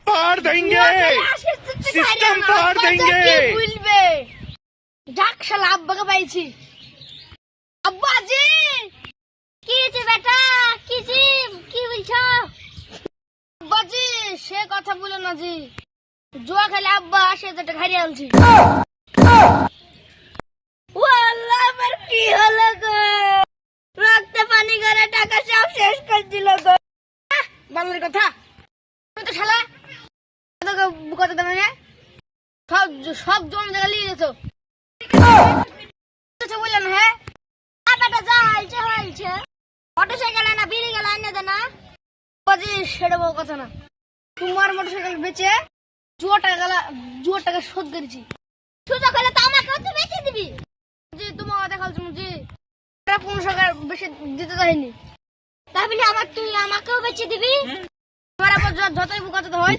पार देंगे, सिस्टम पार देंगे। বুঝবে যাক শালা আব্বাকে পাইছি। আব্বাজি কি হয়েছে বেটা? কি বলছো? আব্বাজি সে কথা বলে না জি, জুয়া খেলে আব্বা 80,000 টাকা হারিয়ে আনছি। ওয়াল্লাহ আমার কি হলো গো, রক্তে পানি করে টাকা সব শেষ করে দিল গো। বাংলার কথা তুমি তো শালা কথা দেবে না, সব জমি জায়গা নিয়ে গেছো বললেন। হ্যাঁ বেটা যা হয়েছে মোটরসাইকেল না বিড়ি গেল আনে দে না বাজি, সেটা বড় কথা না। তোমার মোটরসাইকেল বেচে জুয়া টাকা শোধ করেছি। সুযোগ হলে তো আমাকেও তো বেচে দিবি জি, তোমাকে দেখাল জি 1500 টাকা বেশি দিতে চাইনি, তাই বলে তুই আমাকেও বেচে দিবি? আমার আবার যতই বুকাতে হয়